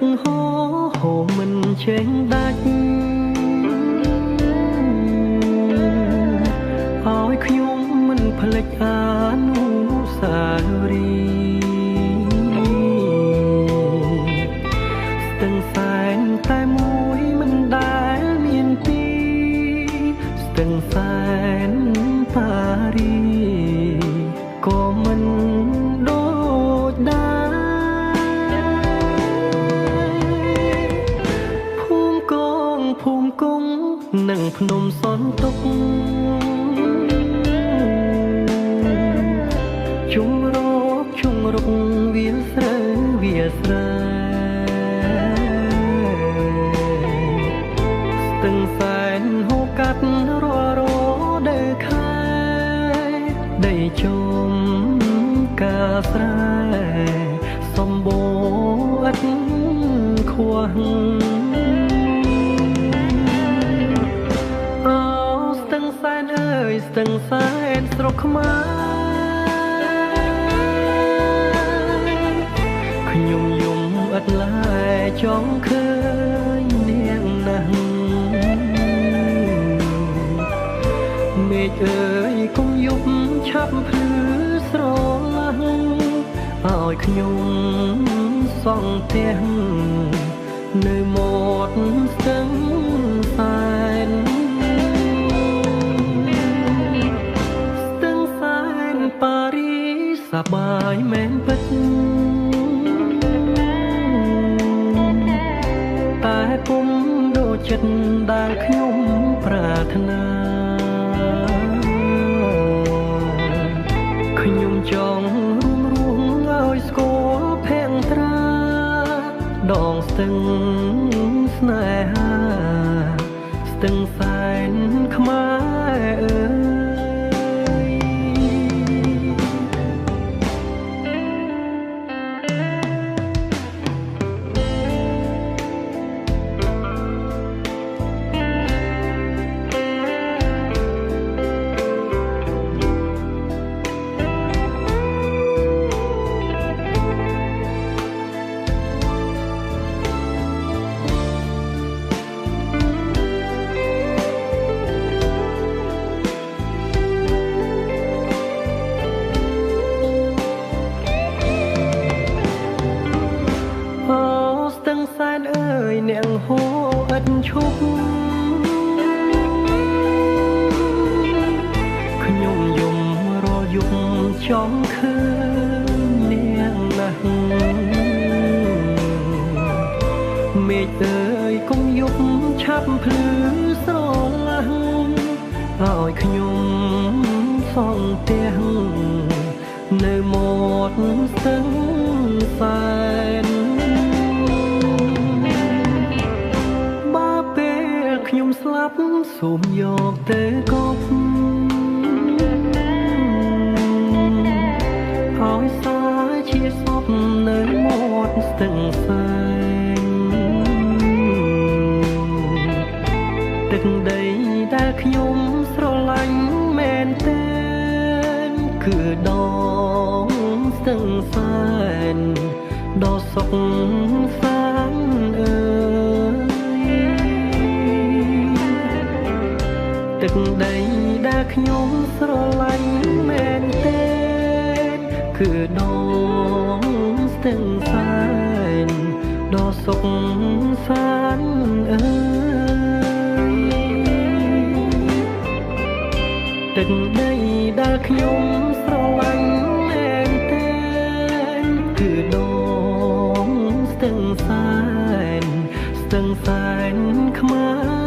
ទឹកហូរមិនចេញដាច់ឲ្យខ្ញុំមិនភ្លេចអនុស្សាវរីយ៍ស្ទឹងសែនតែមួយមិនដែលមានពីរស្ទឹងសែនប៉ារីក៏មិនដូចដែរភូមិគង់និងភ្នំសនទុកជុំរុកវាស្រើស្ទឹងសែនហូរកាត់រាល់រដូវខែដីជុំកាស្រែសម្បូរឥតខ្វះស្ទឹងសែនអើយស្ទឹងសែនស្រុកខ្មែរខ្ញុំយំឥតឡាយចង់ឃើញនាងណាស់មេឃអើយកុំយប់ឆាប់ភ្លឺស្រឡាស់ឲ្យខ្ញុំសង់ផ្ទះនៅមាត់ស្ទឹងសែនស្ទឹងសែនប៉ារីសប្បាយមែនពិតតែពុំដូចចិត្តដែលខ្ញុំប្រាថ្នាខ្ញុំចង់រួមឲ្យស្គាល់ភ័ក្ត្រាដងស្ទឹងស្នេហាស្ទឹងសែនខ្មែរអើយនាងហូរឥតឈប់ខ្ញុំយំរាល់យប់ចង់ឃើញនាងណាស់មេឃអើយកុំយប់ឆាប់ភ្លឺស្រឡាស់ឲ្យខ្ញុំសង់ផ្ទះនៅមាត់ស្ទឹងសែនខ្ញុំស្លាប់សូមយកទៅកប់ឲ្យសាជាសពនៅមាត់ស្ទឹងសែនទឹកដីដែលខ្ញុំស្រឡាញ់មែនទែនគឺដងស្ទឹងសែនដ៏សុខសាន្តអើទឹកដីដែលខ្ញុំស្រឡាញ់មែនទែនគឺដងស្ទឹងសែនដ៏សុខសាន្តអើយទឹកដីដែលខ្ញុំស្រឡាញ់មែនទែនគឺដងស្ទឹងសែនខ្មែរ